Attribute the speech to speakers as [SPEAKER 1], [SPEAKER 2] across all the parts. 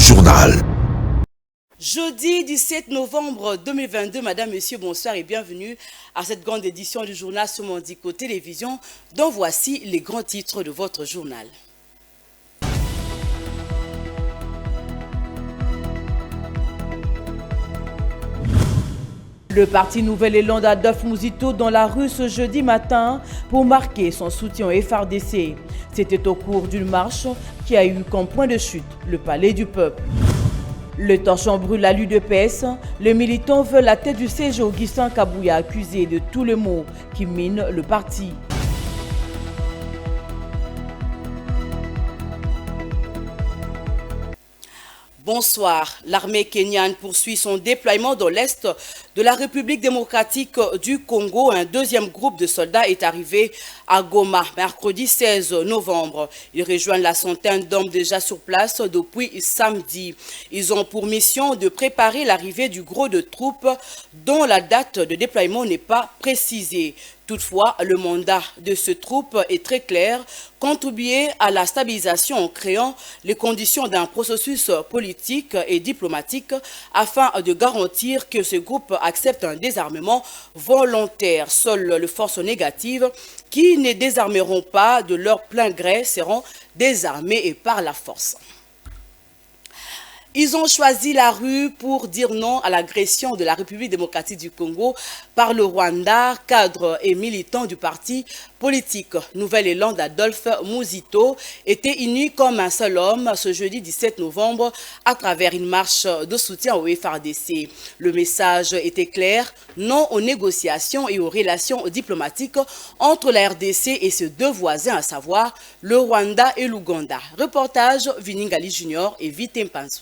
[SPEAKER 1] journal.
[SPEAKER 2] Jeudi 17 novembre 2022, Madame, Monsieur, bonsoir et bienvenue à cette grande édition du journal sur Mondico Télévision, dont voici les grands titres de votre journal. Le parti Nouvel Élan d'Adolphe Mouzito dans la rue ce jeudi matin pour marquer son soutien au FARDC. C'était au cours d'une marche qui a eu comme point de chute le palais du peuple. Le torchon brûle à l'UDPS. Les militants veulent la tête du CG Augustin Kabouya, accusé de tous les maux qui minent le parti. Bonsoir. L'armée kenyane poursuit son déploiement dans l'est de la République démocratique du Congo. Un deuxième groupe de soldats est arrivé à Goma mercredi 16 novembre. Ils rejoignent la centaine d'hommes déjà sur place depuis samedi. Ils ont pour mission de préparer l'arrivée du gros de troupes dont la date de déploiement n'est pas précisée. Toutefois, le mandat de ce troupe est très clair, contribuer à la stabilisation en créant les conditions d'un processus politique et diplomatique afin de garantir que ce groupe accepte un désarmement volontaire. Seules les forces négatives qui ne désarmeront pas de leur plein gré seront désarmées par la force. Ils ont choisi la rue pour dire non à l'agression de la République démocratique du Congo par le Rwanda. Cadres et militants du parti politique Nouvel Élan d'Adolphe Mouzito étaient unis comme un seul homme ce jeudi 17 novembre à travers une marche de soutien au FARDC. Le message était clair, non aux négociations et aux relations diplomatiques entre la RDC et ses deux voisins, à savoir le Rwanda et l'Ouganda. Reportage Viningali Junior et Vite Mpanzu.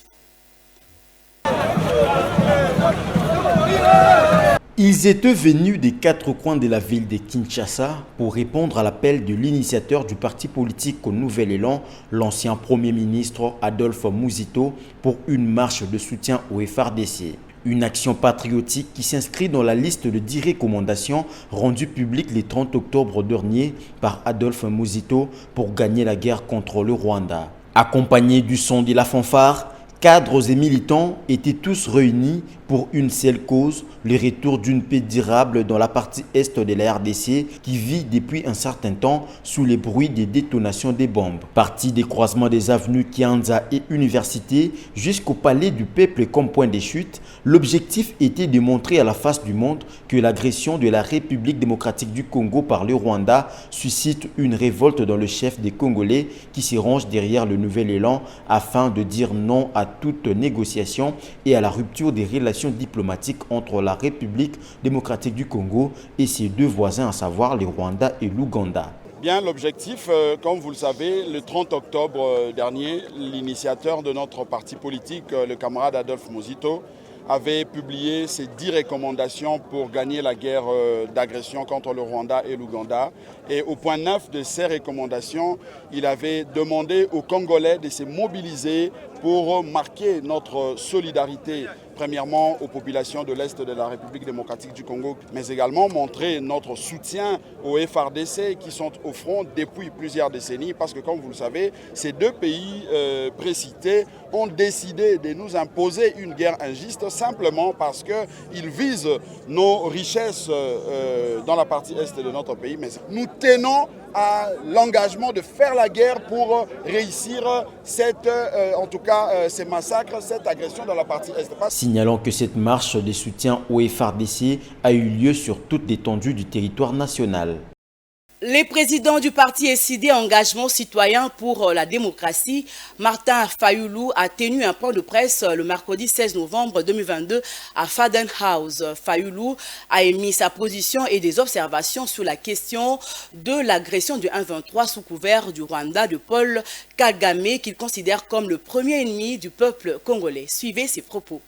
[SPEAKER 3] Ils étaient venus des quatre coins de la ville de Kinshasa pour répondre à l'appel de l'initiateur du parti politique au Nouvel Élan, l'ancien Premier ministre Adolphe Mouzito, pour une marche de soutien au FARDC. Une action patriotique qui s'inscrit dans la liste de 10 recommandations rendues publiques le 30 octobre dernier par Adolphe Mouzito pour gagner la guerre contre le Rwanda. Accompagné du son de la fanfare, cadres et militants étaient tous réunis pour une seule cause, le retour d'une paix durable dans la partie est de la RDC qui vit depuis un certain temps sous les bruits des détonations des bombes. Parti des croisements des avenues Kianza et Université jusqu'au palais du peuple comme point de chute, l'objectif était de montrer à la face du monde que l'agression de la République démocratique du Congo par le Rwanda suscite une révolte dans le chef des Congolais qui se range derrière le Nouvel Élan afin de dire non à toute négociation et à la rupture des relations diplomatiques entre la République démocratique du Congo et ses deux voisins, à savoir le Rwanda et l'Ouganda.
[SPEAKER 4] Bien, l'objectif, comme vous le savez, le 30 octobre dernier, l'initiateur de notre parti politique, le camarade Adolphe Mouzito, avait publié ses 10 recommandations pour gagner la guerre d'agression contre le Rwanda et l'Ouganda. Et au point 9 de ces recommandations, il avait demandé aux Congolais de se mobiliser pour marquer notre solidarité, premièrement aux populations de l'Est de la République démocratique du Congo, mais également montrer notre soutien aux FARDC qui sont au front depuis plusieurs décennies, parce que comme vous le savez, ces deux pays précités ont décidé de nous imposer une guerre injuste simplement parce qu'ils visent nos richesses dans la partie est de notre pays. Mais nous tenons à l'engagement de faire la guerre pour réussir ces massacres, cette agression dans la partie est.
[SPEAKER 3] Signalant que cette marche de soutien au FARDC a eu lieu sur toute l'étendue du territoire national.
[SPEAKER 2] Les présidents du parti SID Engagement citoyen pour la démocratie, Martin Fayoulou, a tenu un point de presse le mercredi 16 novembre 2022 à Faden House. Fayoulou a émis sa position et des observations sur la question de l'agression du 1-23 sous couvert du Rwanda de Paul Kagame, qu'il considère comme le premier ennemi du peuple congolais. Suivez ses propos.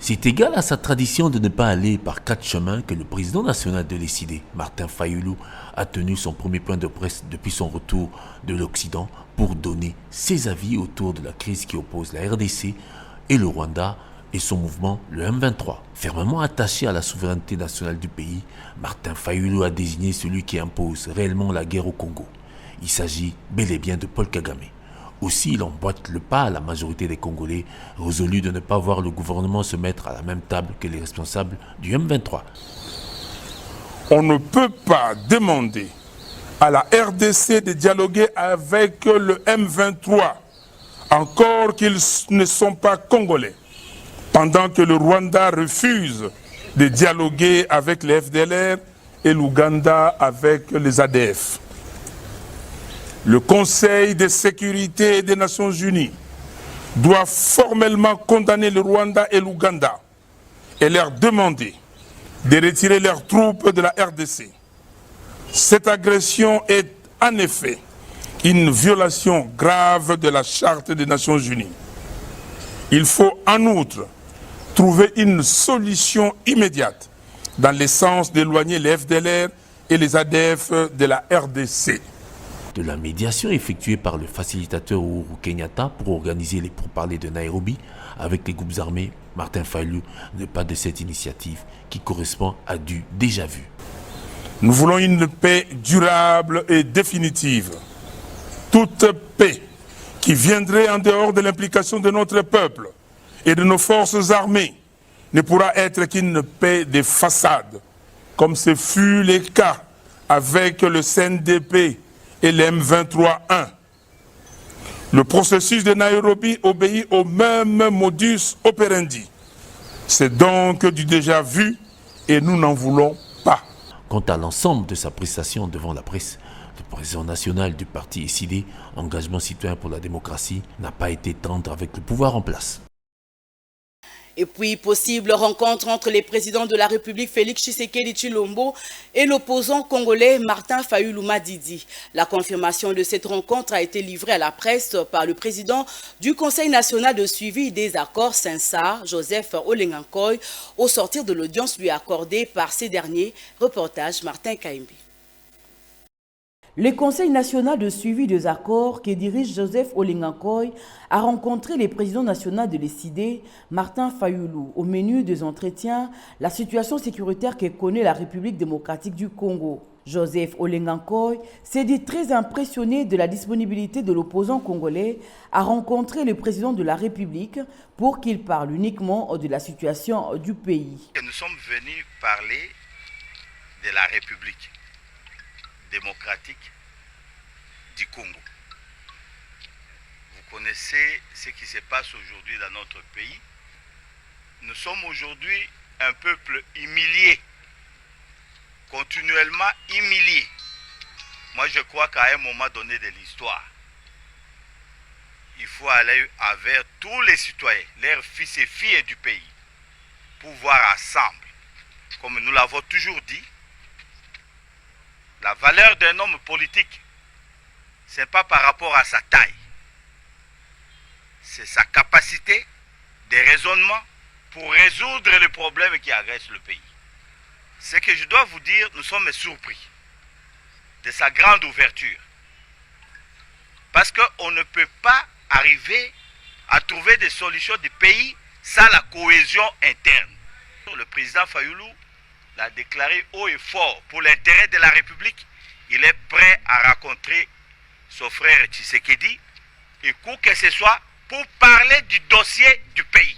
[SPEAKER 5] C'est égal à sa tradition de ne pas aller par 4 chemins que le président national de l'ECD, Martin Fayoulou, a tenu son premier point de presse depuis son retour de l'Occident pour donner ses avis autour de la crise qui oppose la RDC et le Rwanda et son mouvement, le M23. Fermement attaché à la souveraineté nationale du pays, Martin Fayoulou a désigné celui qui impose réellement la guerre au Congo. Il s'agit bel et bien de Paul Kagame. Aussi, il emboîte le pas à la majorité des Congolais, résolus de ne pas voir le gouvernement se mettre à la même table que les responsables du M23.
[SPEAKER 1] On ne peut pas demander à la RDC de dialoguer avec le M23, encore qu'ils ne sont pas congolais, pendant que le Rwanda refuse de dialoguer avec les FDLR et l'Ouganda avec les ADF. Le Conseil de sécurité des Nations Unies doit formellement condamner le Rwanda et l'Ouganda et leur demander de retirer leurs troupes de la RDC. Cette agression est en effet une violation grave de la Charte des Nations Unies. Il faut en outre trouver une solution immédiate dans le sens d'éloigner les FDLR et les ADF de la RDC.
[SPEAKER 5] De la médiation effectuée par le facilitateur Uhuru Kenyatta pour organiser les pourparlers de Nairobi avec les groupes armés, Martin Fayulu n'est pas de cette initiative qui correspond à du déjà vu.
[SPEAKER 1] Nous voulons une paix durable et définitive. Toute paix qui viendrait en dehors de l'implication de notre peuple et de nos forces armées ne pourra être qu'une paix de façade, comme ce fut le cas avec le CNDP et le M23-1. Le processus de Nairobi obéit au même modus operandi. C'est donc du déjà vu et nous n'en voulons pas.
[SPEAKER 5] Quant à l'ensemble de sa prestation devant la presse, le président national du parti SID, Engagement citoyen pour la démocratie, n'a pas été tendre avec le pouvoir en place.
[SPEAKER 2] Et puis, possible rencontre entre les présidents de la République Félix Tshisekedi Tshilombo et l'opposant congolais Martin Fayulu Madidi. La confirmation de cette rencontre a été livrée à la presse par le président du Conseil national de suivi des accords Sinsar, Joseph Olengankoy, au sortir de l'audience lui accordée par ces derniers. Reportage Martin Kaimbi. Le Conseil national de suivi des accords que dirige Joseph Olengankoy a rencontré le président national de l'ECID, Martin Fayulu. Au menu des entretiens, la situation sécuritaire que connaît la République démocratique du Congo. Joseph Olengankoy s'est dit très impressionné de la disponibilité de l'opposant congolais à rencontrer le président de la République pour qu'il parle uniquement de la situation du pays.
[SPEAKER 6] Nous sommes venus parler de la République démocratique du Congo. Vous connaissez ce qui se passe aujourd'hui dans notre pays. Nous sommes aujourd'hui un peuple humilié, continuellement humilié. Moi je crois qu'à un moment donné de l'histoire, il faut aller avec tous les citoyens, leurs fils et filles du pays, pour voir ensemble, comme nous l'avons toujours dit, la valeur d'un homme politique, ce n'est pas par rapport à sa taille. C'est sa capacité de raisonnement pour résoudre les problèmes qui agressent le pays. Ce que je dois vous dire, nous sommes surpris de sa grande ouverture. Parce qu'on ne peut pas arriver à trouver des solutions du pays sans la cohésion interne. Le président Fayulu l'a déclaré haut et fort pour l'intérêt de la République. Il est prêt à rencontrer son frère Tshisekedi et quoi que ce soit pour parler du dossier du pays.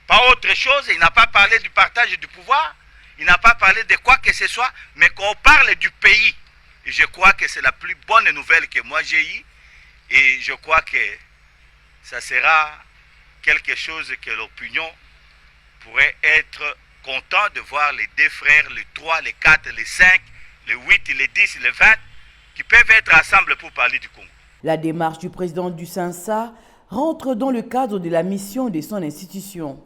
[SPEAKER 6] Pas autre chose, il n'a pas parlé du partage du pouvoir, il n'a pas parlé de quoi que ce soit, mais qu'on parle du pays. Et je crois que c'est la plus bonne nouvelle que moi j'ai eue et je crois que ça sera quelque chose que l'opinion pourrait être content de voir les deux frères, les 3, les 4, les 5, les 8, les 10, les 20, qui peuvent être ensemble pour parler du Congo.
[SPEAKER 2] La démarche du président du Sansa rentre dans le cadre de la mission de son institution.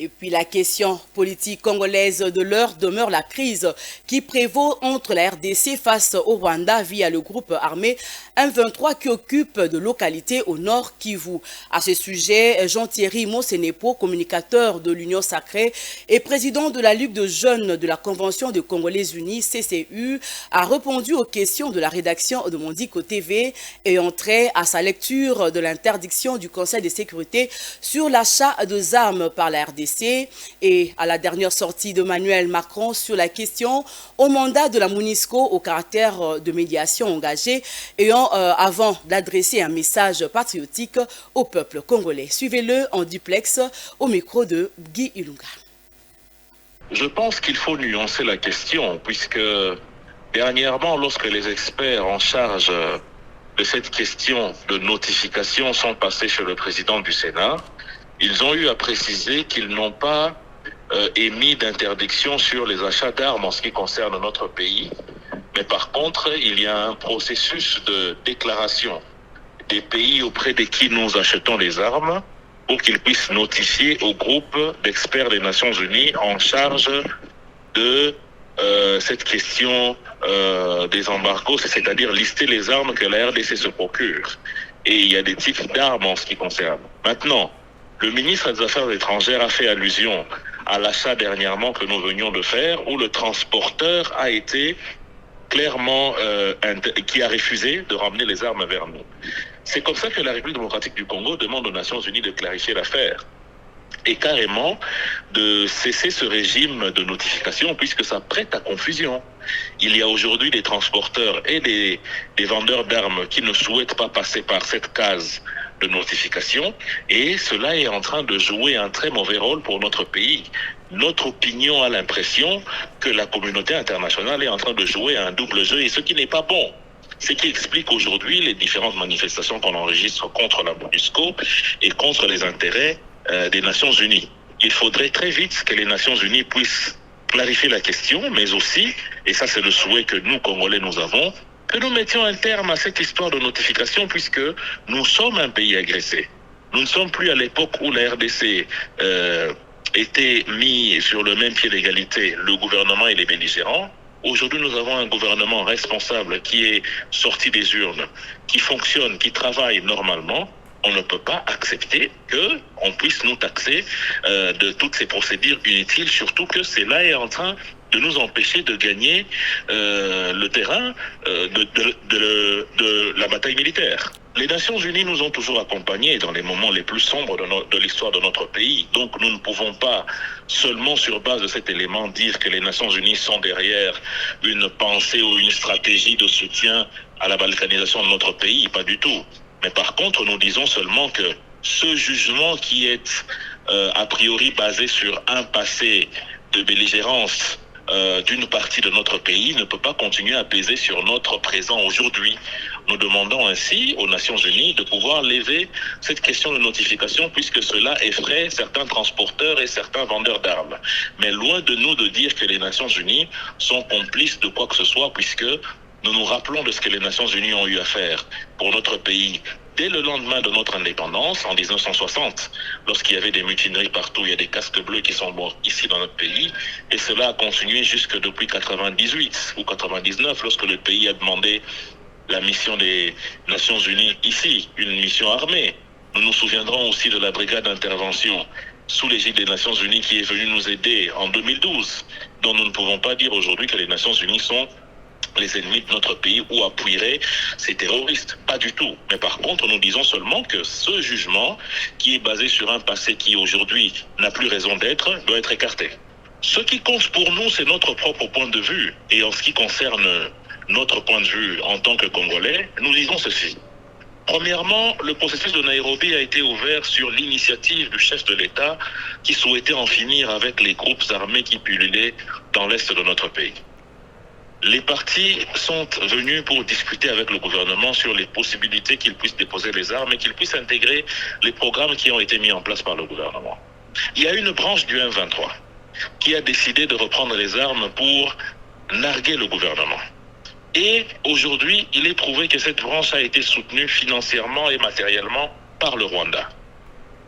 [SPEAKER 2] Et puis la question politique congolaise de l'heure demeure la crise qui prévaut entre la RDC face au Rwanda via le groupe armé M23 qui occupe de localités au nord Kivu. À ce sujet, Jean-Thierry Mosenepo, communicateur de l'Union Sacrée et président de la Ligue de jeunes de la Convention des Congolais Unis, CCU, a répondu aux questions de la rédaction de Mondico TV et entré à sa lecture de l'interdiction du Conseil de sécurité sur l'achat d'armes par la RDC RDC. Et à la dernière sortie d'Emmanuel Macron sur la question au mandat de la MONUSCO au caractère de médiation engagée avant d'adresser un message patriotique au peuple congolais. Suivez-le en duplex au micro de Guy Ilunga.
[SPEAKER 7] Je pense qu'il faut nuancer la question puisque dernièrement, lorsque les experts en charge de cette question de notification sont passés chez le président du Sénat, ils ont eu à préciser qu'ils n'ont pas émis d'interdiction sur les achats d'armes en ce qui concerne notre pays. Mais par contre, il y a un processus de déclaration des pays auprès de qui nous achetons les armes pour qu'ils puissent notifier au groupe d'experts des Nations Unies en charge de cette question des embargos, c'est-à-dire lister les armes que la RDC se procure. Et il y a des types d'armes en ce qui concerne. Maintenant, le ministre des Affaires étrangères a fait allusion à l'achat dernièrement que nous venions de faire, où le transporteur a été clairement qui a refusé de ramener les armes vers nous. C'est comme ça que la République démocratique du Congo demande aux Nations Unies de clarifier l'affaire et carrément de cesser ce régime de notification puisque ça prête à confusion. Il y a aujourd'hui des transporteurs et des vendeurs d'armes qui ne souhaitent pas passer par cette case de notification et cela est en train de jouer un très mauvais rôle pour notre pays. Notre opinion a l'impression que la communauté internationale est en train de jouer un double jeu et ce qui n'est pas bon. Ce qui explique aujourd'hui les différentes manifestations qu'on enregistre contre la MONUSCO et contre les intérêts des Nations Unies. Il faudrait très vite que les Nations Unies puissent clarifier la question, mais aussi, et ça c'est le souhait que nous, Congolais, nous avons, que nous mettions un terme à cette histoire de notification puisque nous sommes un pays agressé. Nous ne sommes plus à l'époque où la RDC était mis sur le même pied d'égalité, le gouvernement et les belligérants. Aujourd'hui, nous avons un gouvernement responsable qui est sorti des urnes, qui fonctionne, qui travaille normalement. On ne peut pas accepter qu'on puisse nous taxer de toutes ces procédures inutiles, surtout que cela est en train de nous empêcher de gagner le terrain de la bataille militaire. Les Nations Unies nous ont toujours accompagnés dans les moments les plus sombres de l'histoire de notre pays. Donc nous ne pouvons pas seulement sur base de cet élément dire que les Nations Unies sont derrière une pensée ou une stratégie de soutien à la balkanisation de notre pays, pas du tout. Mais par contre, nous disons seulement que ce jugement qui est a priori basé sur un passé de belligérance d'une partie de notre pays ne peut pas continuer à peser sur notre présent aujourd'hui. Nous demandons ainsi aux Nations Unies de pouvoir lever cette question de notification puisque cela effraie certains transporteurs et certains vendeurs d'armes. Mais loin de nous de dire que les Nations Unies sont complices de quoi que ce soit puisque nous nous rappelons de ce que les Nations Unies ont eu à faire pour notre pays dès le lendemain de notre indépendance, en 1960, lorsqu'il y avait des mutineries partout, il y a des casques bleus qui sont morts ici dans notre pays, et cela a continué jusque depuis 98 ou 99, lorsque le pays a demandé la mission des Nations Unies ici, une mission armée. Nous nous souviendrons aussi de la brigade d'intervention sous l'égide des Nations Unies qui est venue nous aider en 2012, dont nous ne pouvons pas dire aujourd'hui que les Nations Unies sont les ennemis de notre pays ou appuieraient ces terroristes. Pas du tout. Mais par contre, nous disons seulement que ce jugement, qui est basé sur un passé qui aujourd'hui n'a plus raison d'être, doit être écarté. Ce qui compte pour nous, c'est notre propre point de vue. Et en ce qui concerne notre point de vue en tant que Congolais, nous disons ceci. Premièrement, le processus de Nairobi a été ouvert sur l'initiative du chef de l'État qui souhaitait en finir avec les groupes armés qui pullulaient dans l'est de notre pays. Les partis sont venus pour discuter avec le gouvernement sur les possibilités qu'ils puissent déposer les armes et qu'ils puissent intégrer les programmes qui ont été mis en place par le gouvernement. Il y a une branche du M23 qui a décidé de reprendre les armes pour narguer le gouvernement. Et aujourd'hui, il est prouvé que cette branche a été soutenue financièrement et matériellement par le Rwanda.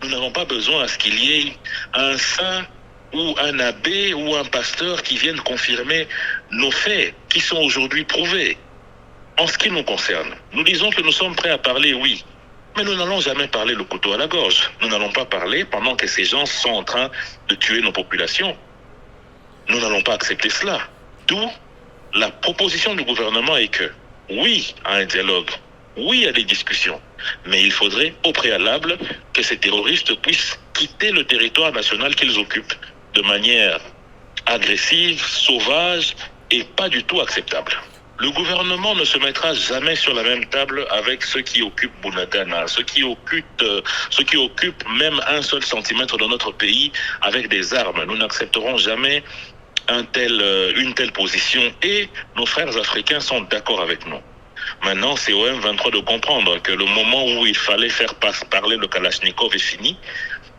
[SPEAKER 7] Nous n'avons pas besoin à ce qu'il y ait un saint ou un abbé ou un pasteur qui viennent confirmer nos faits qui sont aujourd'hui prouvés. En ce qui nous concerne, nous disons que nous sommes prêts à parler, oui, mais nous n'allons jamais parler le couteau à la gorge. Nous n'allons pas parler pendant que ces gens sont en train de tuer nos populations. Nous n'allons pas accepter cela. D'où la proposition du gouvernement est que, oui à un dialogue, oui à des discussions, mais il faudrait au préalable que ces terroristes puissent quitter le territoire national qu'ils occupent de manière agressive, sauvage et pas du tout acceptable. Le gouvernement ne se mettra jamais sur la même table avec ceux qui occupent Bunagana, ceux qui occupent même un seul centimètre de notre pays avec des armes. Nous n'accepterons jamais une telle position et nos frères africains sont d'accord avec nous. Maintenant, c'est au M23 de comprendre que le moment où il fallait faire parler le Kalachnikov est fini.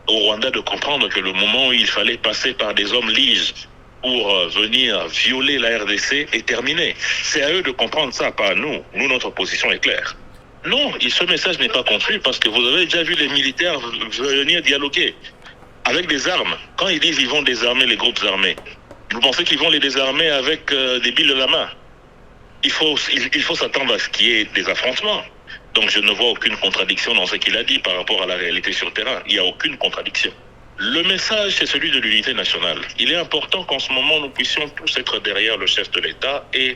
[SPEAKER 7] Au Rwanda de comprendre que le moment où il fallait passer par des hommes liges pour venir violer la RDC est terminé. C'est à eux de comprendre ça, pas à nous. Nous, notre position est claire. Non, ce message n'est pas compris parce que vous avez déjà vu les militaires venir dialoguer avec des armes. Quand ils disent qu'ils vont désarmer les groupes armés, vous pensez qu'ils vont les désarmer avec des billes de la main? Il faut s'attendre à ce qu'il y ait des affrontements. Donc je ne vois aucune contradiction dans ce qu'il a dit par rapport à la réalité sur le terrain. Il n'y a aucune contradiction. Le message, c'est celui de l'unité nationale. Il est important qu'en ce moment, nous puissions tous être derrière le chef de l'État et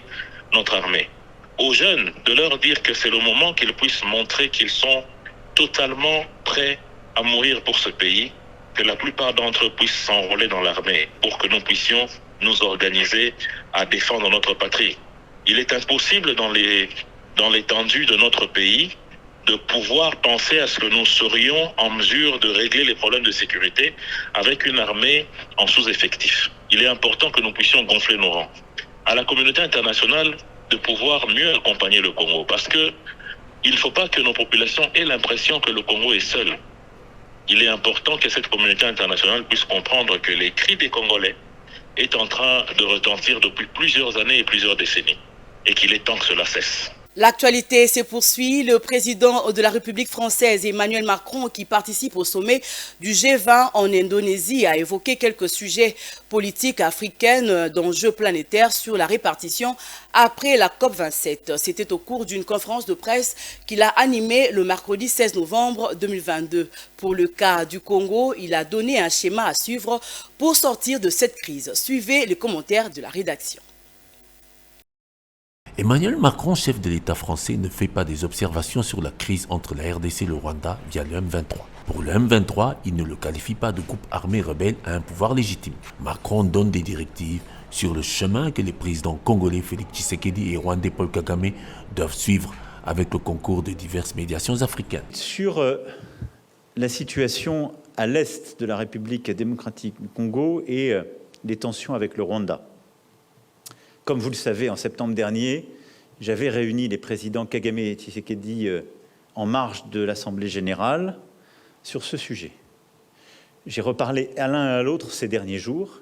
[SPEAKER 7] notre armée. Aux jeunes, de leur dire que c'est le moment qu'ils puissent montrer qu'ils sont totalement prêts à mourir pour ce pays, que la plupart d'entre eux puissent s'enrôler dans l'armée pour que nous puissions nous organiser à défendre notre patrie. Il est impossible dans l'étendue de notre pays de pouvoir penser à ce que nous serions en mesure de régler les problèmes de sécurité avec une armée en sous-effectif. Il est important que nous puissions gonfler nos rangs. À la communauté internationale de pouvoir mieux accompagner le Congo, parce que il ne faut pas que nos populations aient l'impression que le Congo est seul. Il est important que cette communauté internationale puisse comprendre que les cris des Congolais est en train de retentir depuis plusieurs années et plusieurs décennies, et qu'il est temps que cela cesse.
[SPEAKER 2] L'actualité se poursuit. Le président de la République française, Emmanuel Macron, qui participe au sommet du G20 en Indonésie, a évoqué quelques sujets politiques africains d'enjeux planétaires sur la répartition après la COP27. C'était au cours d'une conférence de presse qu'il a animée le mercredi 16 novembre 2022. Pour le cas du Congo, il a donné un schéma à suivre pour sortir de cette crise. Suivez les commentaires de la rédaction.
[SPEAKER 5] Emmanuel Macron, chef de l'État français, ne fait pas des observations sur la crise entre la RDC et le Rwanda via le M23. Pour le M23, il ne le qualifie pas de groupe armé rebelle à un pouvoir légitime. Macron donne des directives sur le chemin que les présidents congolais Félix Tshisekedi et rwandais Paul Kagame doivent suivre avec le concours de diverses médiations africaines.
[SPEAKER 8] Sur la situation à l'est de la République démocratique du Congo et les tensions avec le Rwanda. Comme vous le savez, en septembre dernier, j'avais réuni les présidents Kagame et Tshisekedi en marge de l'Assemblée générale sur ce sujet. J'ai reparlé à l'un et à l'autre ces derniers jours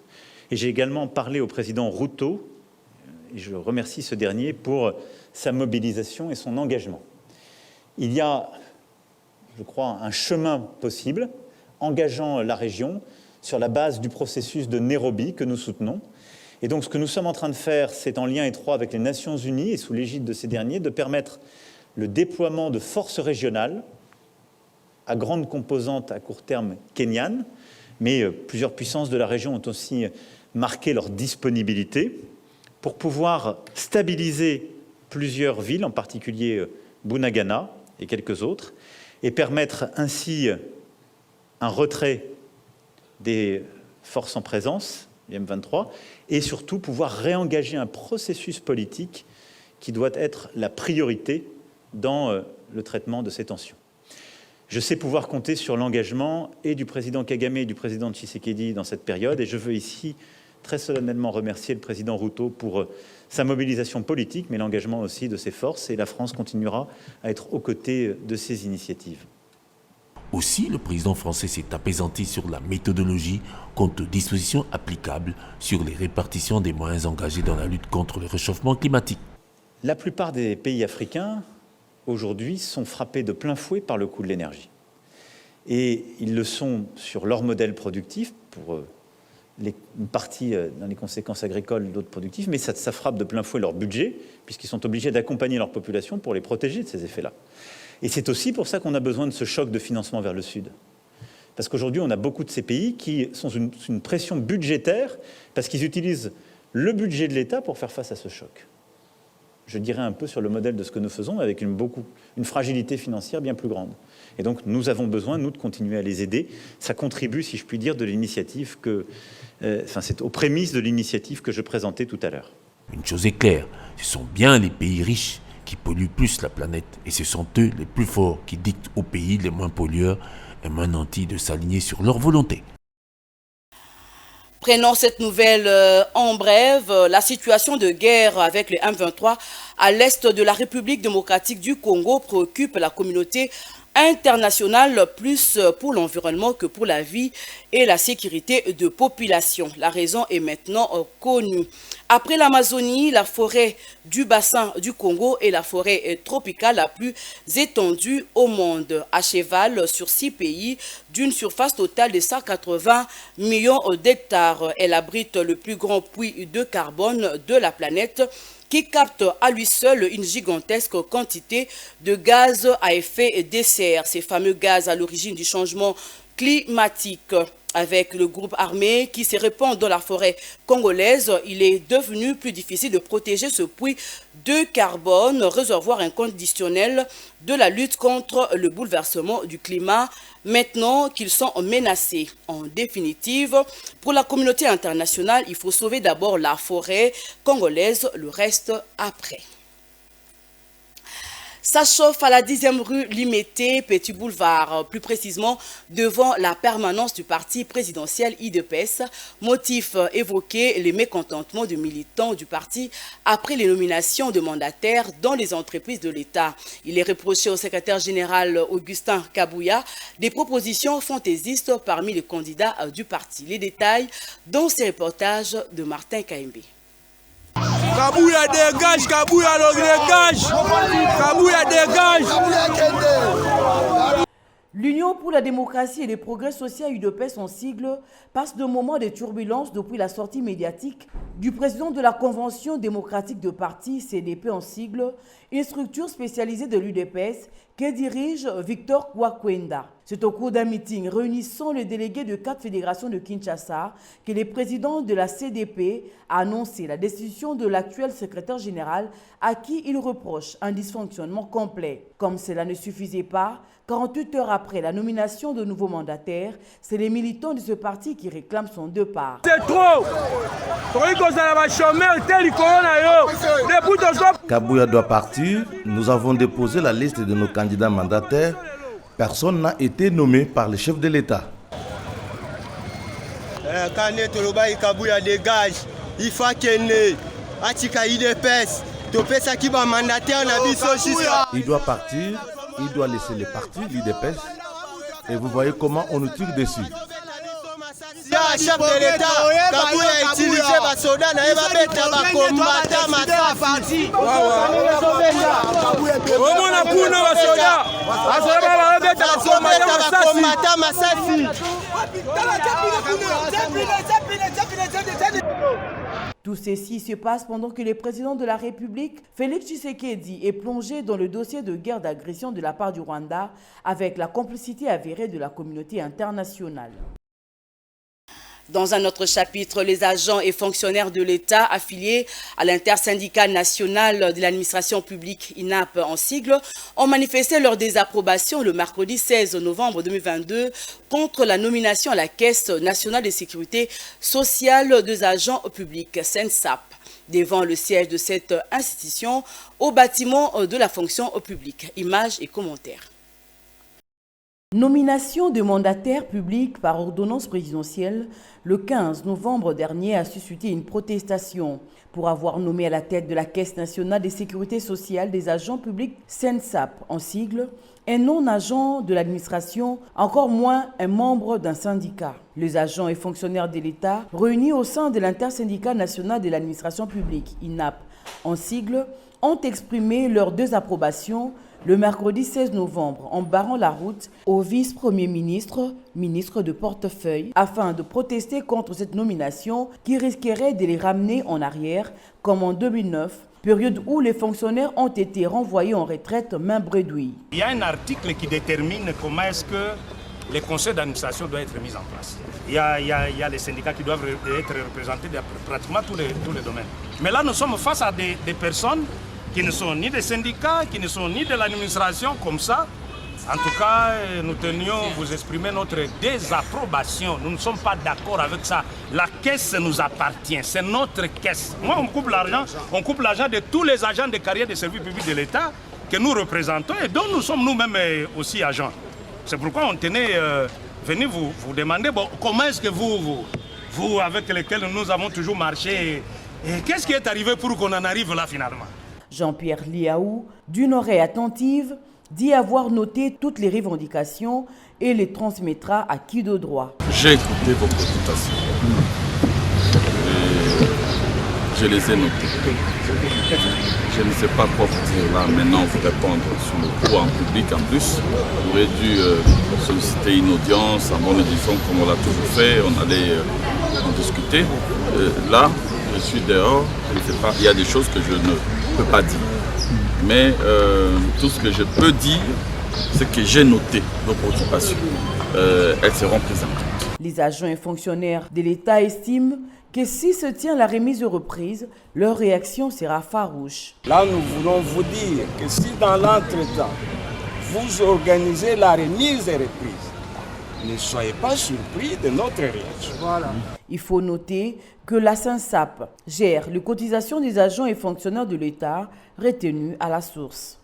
[SPEAKER 8] et j'ai également parlé au président Ruto, et je remercie ce dernier pour sa mobilisation et son engagement. Il y a, je crois, un chemin possible engageant la région sur la base du processus de Nairobi que nous soutenons. Et donc, ce que nous sommes en train de faire, c'est en lien étroit avec les Nations Unies et sous l'égide de ces derniers, de permettre le déploiement de forces régionales à grande composante à court terme kenyanes, mais plusieurs puissances de la région ont aussi marqué leur disponibilité pour pouvoir stabiliser plusieurs villes, en particulier Bunagana et quelques autres, et permettre ainsi un retrait des forces en présence, les M23, et surtout pouvoir réengager un processus politique qui doit être la priorité dans le traitement de ces tensions. Je sais pouvoir compter sur l'engagement et du président Kagame et du président Tshisekedi dans cette période, et je veux ici très solennellement remercier le président Ruto pour sa mobilisation politique, mais l'engagement aussi de ses forces, et la France continuera à être aux côtés de ces initiatives.
[SPEAKER 5] Aussi, le président français s'est apaisanti sur la méthodologie quant aux dispositions applicables sur les répartitions des moyens engagés dans la lutte contre le réchauffement climatique.
[SPEAKER 8] La plupart des pays africains, aujourd'hui, sont frappés de plein fouet par le coût de l'énergie. Et ils le sont sur leur modèle productif, pour une partie dans les conséquences agricoles, d'autres productifs, mais ça frappe de plein fouet leur budget, puisqu'ils sont obligés d'accompagner leur population pour les protéger de ces effets-là. Et c'est aussi pour ça qu'on a besoin de ce choc de financement vers le Sud. Parce qu'aujourd'hui, on a beaucoup de ces pays qui sont sous une pression budgétaire parce qu'ils utilisent le budget de l'État pour faire face à ce choc. je dirais un peu sur le modèle de ce que nous faisons, avec une fragilité financière bien plus grande. Et donc nous avons besoin, nous, de continuer à les aider. Ça contribue, si je puis dire, de l'initiative c'est aux prémices de l'initiative que je présentais tout à l'heure.
[SPEAKER 5] Une chose est claire, ce sont bien les pays riches qui polluent plus la planète, et ce sont eux les plus forts qui dictent aux pays les moins pollueurs et moins nantis de s'aligner sur leur volonté.
[SPEAKER 2] Prenons cette nouvelle en bref. La situation de guerre avec le M23 à l'est de la République démocratique du Congo préoccupe la communauté internationale, plus pour l'environnement que pour la vie et la sécurité de population. La raison est maintenant connue. Après l'Amazonie, la forêt du bassin du Congo est la forêt tropicale la plus étendue au monde, à cheval sur 6 pays d'une surface totale de 180 millions d'hectares. Elle abrite le plus grand puits de carbone de la planète, qui capte à lui seul une gigantesque quantité de gaz à effet de serre. Ces fameux gaz à l'origine du changement climatique. Avec le groupe armé qui se répand dans la forêt congolaise, il est devenu plus difficile de protéger ce puits de carbone, réservoir inconditionnel de la lutte contre le bouleversement du climat, maintenant qu'ils sont menacés. En définitive, pour la communauté internationale, il faut sauver d'abord la forêt congolaise, le reste après. Ça chauffe à la 10e rue Limité, Petit Boulevard, plus précisément devant la permanence du parti présidentiel IDPS. Motif évoqué, les mécontentements de militants du parti après les nominations de mandataires dans les entreprises de l'État. Il est reproché au secrétaire général Augustin Kabouya des propositions fantaisistes parmi les candidats du parti. Les détails dans ces reportages de Martin Kaimbe.
[SPEAKER 9] Kabouya dégage, Kabouya dégage, Kabouya dégage.
[SPEAKER 10] L'Union pour la démocratie et les progrès sociaux UDPS en sigle passe de moments de turbulence depuis la sortie médiatique du président de la Convention démocratique de parti, CDP en sigle, une structure spécialisée de l'UDPS que dirige Victor Kwakwenda. C'est au cours d'un meeting réunissant les délégués de 4 fédérations de Kinshasa que le président de la CDP a annoncé la destitution de l'actuel secrétaire général à qui il reproche un dysfonctionnement complet. Comme cela ne suffisait pas, 48 heures après la nomination de nouveaux mandataires, c'est les militants de ce parti qui réclament son départ.
[SPEAKER 9] C'est trop.
[SPEAKER 11] Kabouya doit partir. Nous avons déposé la liste de nos candidats mandataires. Personne n'a été nommé par le chef de l'État.
[SPEAKER 9] Kabouya dégage. Il faut qu'il
[SPEAKER 11] Il doit partir. Il doit laisser les partis, l'IDPS, et vous voyez comment on nous tire dessus.
[SPEAKER 9] Chef de l'État, Kabouya a utilisé ma soda, n'a pas
[SPEAKER 10] Tout ceci se passe pendant que le président de la République, Félix Tshisekedi, est plongé dans le dossier de guerre d'agression de la part du Rwanda avec la complicité avérée de la communauté internationale.
[SPEAKER 2] Dans un autre chapitre, les agents et fonctionnaires de l'État affiliés à l'intersyndicat national de l'administration publique INAP en sigle ont manifesté leur désapprobation le mercredi 16 novembre 2022 contre la nomination à la Caisse nationale de sécurité sociale des agents publics, CNSAP, devant le siège de cette institution au bâtiment de la fonction publique. Images et commentaires.
[SPEAKER 10] Nomination de mandataires publics par ordonnance présidentielle, le 15 novembre dernier a suscité une protestation pour avoir nommé à la tête de la Caisse nationale de sécurité sociale des agents publics CNSAP en sigle, un non-agent de l'administration, encore moins un membre d'un syndicat. Les agents et fonctionnaires de l'État réunis au sein de l'intersyndicat national de l'administration publique, INAP en sigle, ont exprimé leurs désapprobations le mercredi 16 novembre en barrant la route au vice-premier ministre, ministre de portefeuille, afin de protester contre cette nomination qui risquerait de les ramener en arrière, comme en 2009, période où les fonctionnaires ont été renvoyés en retraite main bredouille.
[SPEAKER 12] Il y a un article qui détermine comment est-ce que les conseils d'administration doivent être mis en place. Il y a les syndicats qui doivent être représentés dans pratiquement tous les domaines. Mais là, nous sommes face à des personnes qui ne sont ni des syndicats, qui ne sont ni de l'administration, comme ça. En tout cas, nous tenions à vous exprimer notre désapprobation. Nous ne sommes pas d'accord avec ça. La caisse nous appartient, c'est notre caisse. Moi, on coupe l'argent de tous les agents de carrière des services publics de l'État que nous représentons et dont nous sommes nous-mêmes aussi agents. C'est pourquoi on tenait venir vous demander comment est-ce que vous avec lesquels nous avons toujours marché, et qu'est-ce qui est arrivé pour qu'on en arrive là finalement?
[SPEAKER 10] Jean-Pierre Liaou, d'une oreille attentive, dit avoir noté toutes les revendications et les transmettra à qui de droit.
[SPEAKER 13] J'ai écouté vos préoccupations. Je les ai notées. Je ne sais pas quoi vous dire là maintenant, vous répondre sur le coup en public en plus. Vous auriez dû solliciter une audience en bonne et due forme comme on l'a toujours fait. On allait en discuter. Là, je suis dehors, je ne sais pas, il y a des choses que je ne peux pas dire. Mais tout ce que je peux dire, c'est que j'ai noté vos préoccupations. Elles seront prises en compte.
[SPEAKER 10] Les agents et fonctionnaires de l'État estiment que si se tient la remise de reprise, leur réaction sera farouche.
[SPEAKER 14] Là, nous voulons vous dire que si dans l'entretemps, vous organisez la remise des reprises, ne soyez pas surpris de notre réaction. Voilà.
[SPEAKER 10] Il faut noter que la SINSAP gère les cotisations des agents et fonctionnaires de l'État retenus à la source.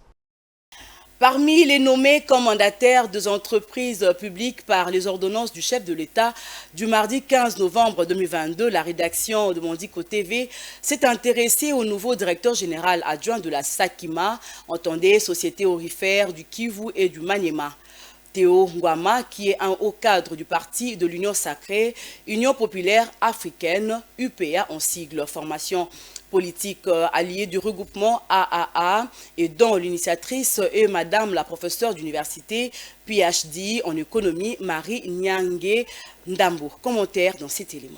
[SPEAKER 2] Parmi les nommés comme mandataires des entreprises publiques par les ordonnances du chef de l'État du mardi 15 novembre 2022, la rédaction de Mondiko TV s'est intéressée au nouveau directeur général adjoint de la SACIMA, entendez Société aurifère du Kivu et du Maniema. Théo Ngwama, qui est un haut cadre du parti de l'Union sacrée, Union populaire africaine, UPA en sigle, formation politique alliée du regroupement AAA et dont l'initiatrice est Madame la professeure d'université PhD en économie Marie Nyange Ndambo. Commentaire dans cet élément.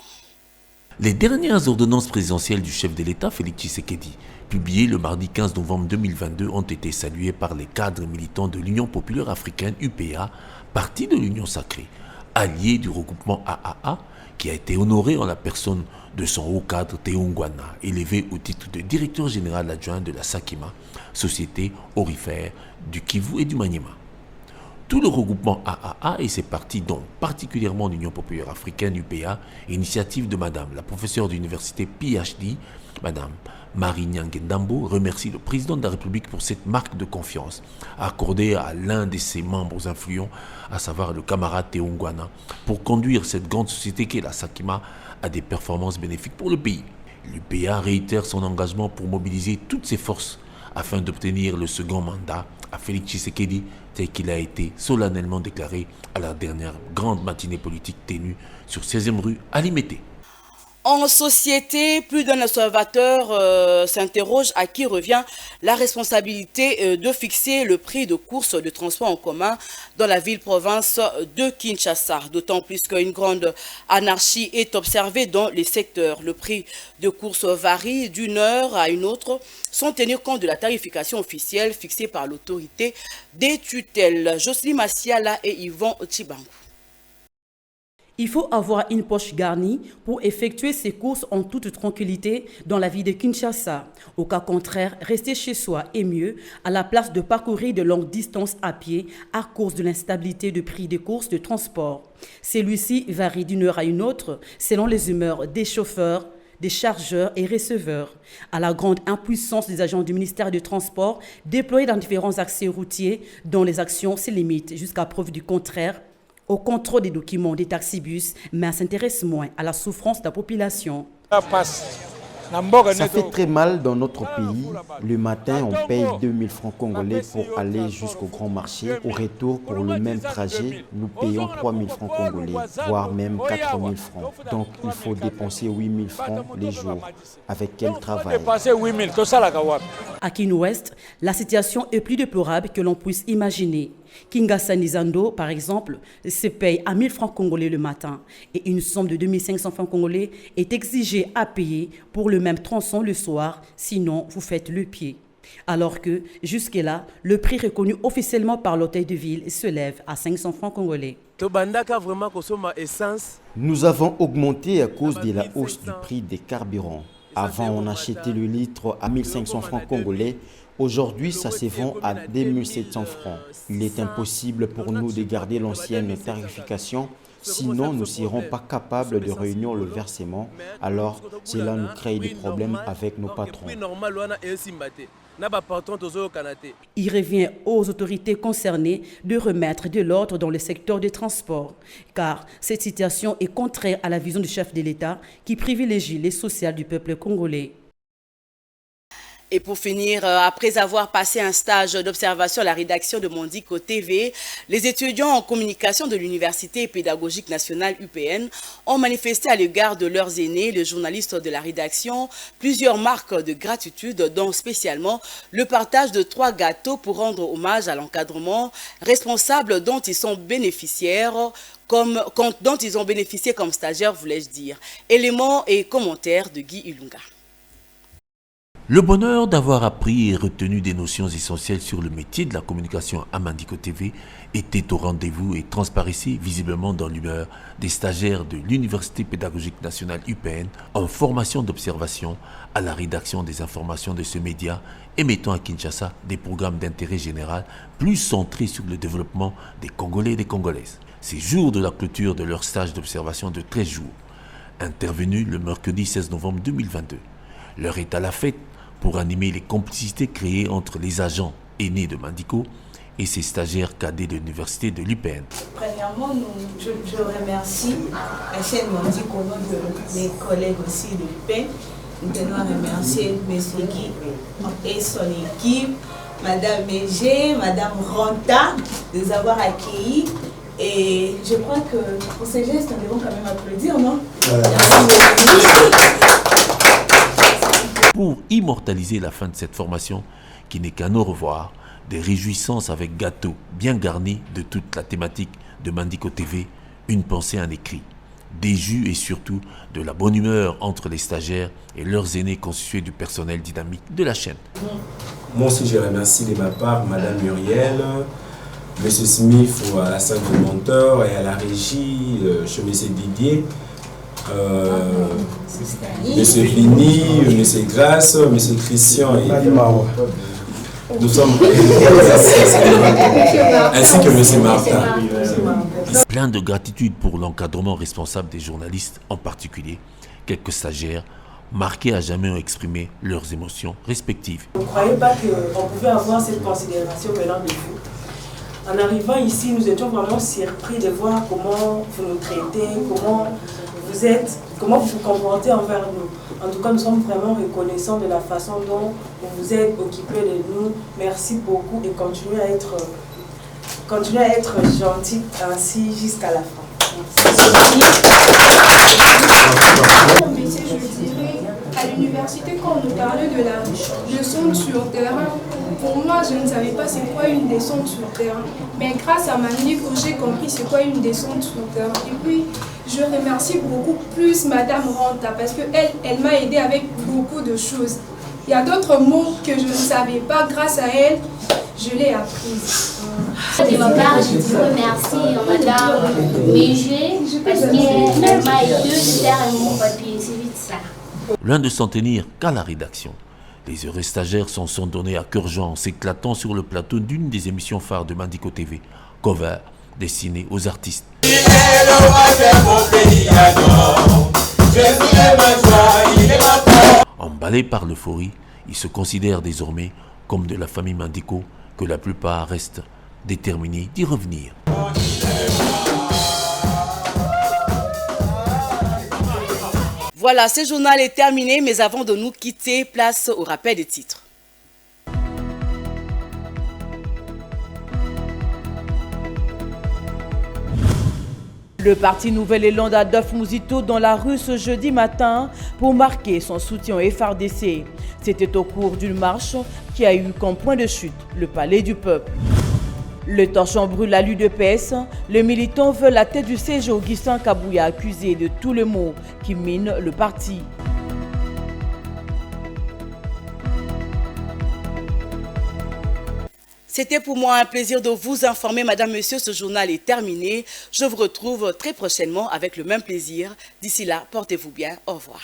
[SPEAKER 5] Les dernières ordonnances présidentielles du chef de l'État, Félix Tshisekedi, publiées le mardi 15 novembre 2022, ont été saluées par les cadres militants de l'Union populaire africaine, UPA, parti de l'Union sacrée, allié du regroupement AAA, qui a été honoré en la personne de son haut cadre Théo Ngwama, élevé au titre de directeur général adjoint de la SACIMA, Société aurifère du Kivu et du Maniema. Tout le regroupement AAA et ses partis, dont particulièrement l'Union populaire africaine UPA, initiative de Madame la professeure d'université PhD, Madame Marie Nyange Ndambo, remercie le président de la République pour cette marque de confiance accordée à l'un de ses membres influents, à savoir le camarade Théo Ngwama, pour conduire cette grande société qu'est la SACIMA à des performances bénéfiques pour le pays. L'UPA réitère son engagement pour mobiliser toutes ses forces afin d'obtenir le second mandat à Félix Tshisekedi, tel qu'il a été solennellement déclaré à la dernière grande matinée politique tenue sur 16e rue à Limete.
[SPEAKER 2] En société, plus d'un observateur s'interroge à qui revient la responsabilité de fixer le prix de course de transport en commun dans la ville-province de Kinshasa. D'autant plus qu'une grande anarchie est observée dans les secteurs. Le prix de course varie d'une heure à une autre sans tenir compte de la tarification officielle fixée par l'autorité des tutelles. Jocelyne Massiala et Yvon Chibangu.
[SPEAKER 15] Il faut avoir une poche garnie pour effectuer ses courses en toute tranquillité dans la ville de Kinshasa. Au cas contraire, rester chez soi est mieux à la place de parcourir de longues distances à pied à cause de l'instabilité du prix des courses de transport. Celui-ci varie d'une heure à une autre selon les humeurs des chauffeurs, des chargeurs et receveurs, à la grande impuissance des agents du ministère du Transport déployés dans différents accès routiers dont les actions se limitent jusqu'à preuve du contraire au contrôle des documents des taxibus, mais s'intéresse moins à la souffrance de la population.
[SPEAKER 3] Ça fait très mal dans notre pays. Le matin, on paye 2000 francs congolais pour aller jusqu'au grand marché. Au retour, pour le même trajet, nous payons 3000 francs congolais, voire même 4000 francs. Donc, il faut dépenser 8000 francs les jours. Avec quel travail?
[SPEAKER 15] À Kinouest, la situation est plus déplorable que l'on puisse imaginer. Kingasa Nizando, par exemple, se paye à 1000 francs congolais le matin et une somme de 2500 francs congolais est exigée à payer pour le même tronçon le soir, sinon vous faites le pied. Alors que, jusque-là, le prix reconnu officiellement par l'hôtel de ville se lève à 500 francs congolais.
[SPEAKER 3] Nous avons augmenté à cause de la hausse du prix des carburants. Avant, on achetait le litre à 1500 francs congolais. Aujourd'hui, ça se vend à 2700 francs. Il est impossible pour nous de garder l'ancienne tarification. Sinon, nous ne serons pas capables de réunir le versement. Alors, cela nous crée des problèmes avec nos patrons.
[SPEAKER 15] Il revient aux autorités concernées de remettre de l'ordre dans le secteur des transports, car cette situation est contraire à la vision du chef de l'État qui privilégie les sociales du peuple congolais.
[SPEAKER 2] Et pour finir, après avoir passé un stage d'observation à la rédaction de Mondico TV, les étudiants en communication de l'Université pédagogique nationale UPN ont manifesté à l'égard de leurs aînés, les journalistes de la rédaction, plusieurs marques de gratitude, dont spécialement le partage de 3 gâteaux pour rendre hommage à l'encadrement responsable dont ils sont bénéficiaires, dont ils ont bénéficié comme stagiaires, voulais-je dire. Éléments et commentaires de Guy Ilunga.
[SPEAKER 5] Le bonheur d'avoir appris et retenu des notions essentielles sur le métier de la communication à Mondico TV était au rendez-vous et transparaissait visiblement dans l'humeur des stagiaires de l'Université pédagogique nationale UPN en formation d'observation à la rédaction des informations de ce média, émettant à Kinshasa des programmes d'intérêt général plus centrés sur le développement des Congolais et des Congolaises. Ces jours de la clôture de leur stage d'observation de 13 jours, intervenu le mercredi 16 novembre 2022. L'heure est à la fête pour animer les complicités créées entre les agents aînés de Mondico et ses stagiaires cadets de l'université de l'UPN.
[SPEAKER 16] Premièrement, je remercie la chaîne Mondico, mes collègues aussi de l'UPN. Nous tenons à remercier M. Guy et son équipe, Mme Mégé, Mme Ranta, de nous avoir accueillis. Et je crois que pour ces gestes, nous devons quand même applaudir, non?
[SPEAKER 5] Pour immortaliser la fin de cette formation, qui n'est qu'un au revoir, des réjouissances avec gâteaux bien garnis de toute la thématique de Mondico TV, une pensée en écrit, des jus et surtout de la bonne humeur entre les stagiaires et leurs aînés constitués du personnel dynamique de la chaîne.
[SPEAKER 17] Moi aussi je remercie de ma part Madame Muriel, M. Smith à la salle de monteur et à la régie, chez M. Didier, M. Vini, M. Grasse, M. Christian et nous sommes ainsi que M. Martin.
[SPEAKER 5] Plein de gratitude pour l'encadrement responsable des journalistes, en particulier quelques stagiaires marqués à jamais ont exprimé leurs émotions respectives.
[SPEAKER 18] Vous ne croyez pas qu'on pouvait avoir cette considération venant de vous? En arrivant ici, nous étions vraiment surpris de voir comment vous nous traitez, comment vous êtes, comment vous vous comportez envers nous. En tout cas, nous sommes vraiment reconnaissants de la façon dont vous vous êtes occupés de nous. Merci beaucoup et continuez à être gentil ainsi jusqu'à la fin.
[SPEAKER 19] Monsieur, je dirais, à l'université, quand on nous parlait de la leçon sur terrain, pour moi, je ne savais pas c'est quoi une descente sur terrain. Mais grâce à Mondico, j'ai compris c'est quoi une descente sur terrain. Et puis, je remercie beaucoup plus Madame Ranta parce qu'elle m'a aidé avec beaucoup de choses. Il y a d'autres mots que je ne savais pas. Grâce à elle, je l'ai apprise.
[SPEAKER 20] De ma part, je dis remercie à Madame Mégé parce qu'elle m'a aidé de faire un bon papier. C'est vite ça.
[SPEAKER 5] Loin de s'en tenir qu'à la rédaction, les heureux stagiaires s'en sont donnés à cœur joie en s'éclatant sur le plateau d'une des émissions phares de Mondico TV, Cover, destinée aux artistes. Emballés par l'euphorie, ils se considèrent désormais comme de la famille Mondico, que la plupart restent déterminés d'y revenir.
[SPEAKER 2] Voilà, ce journal est terminé, mais avant de nous quitter, place au rappel des titres.
[SPEAKER 10] Le parti Nouvel Élan d'Adolphe Mouzito dans la rue ce jeudi matin pour marquer son soutien au FARDC. C'était au cours d'une marche qui a eu comme point de chute le palais du peuple. Le torchon brûle à l'UDPS. Les militants veulent la tête du CG Augustin Kabouya, accusé de tous les maux qui minent le parti.
[SPEAKER 2] C'était pour moi un plaisir de vous informer, Madame, Monsieur. Ce journal est terminé. Je vous retrouve très prochainement avec le même plaisir. D'ici là, portez-vous bien. Au revoir.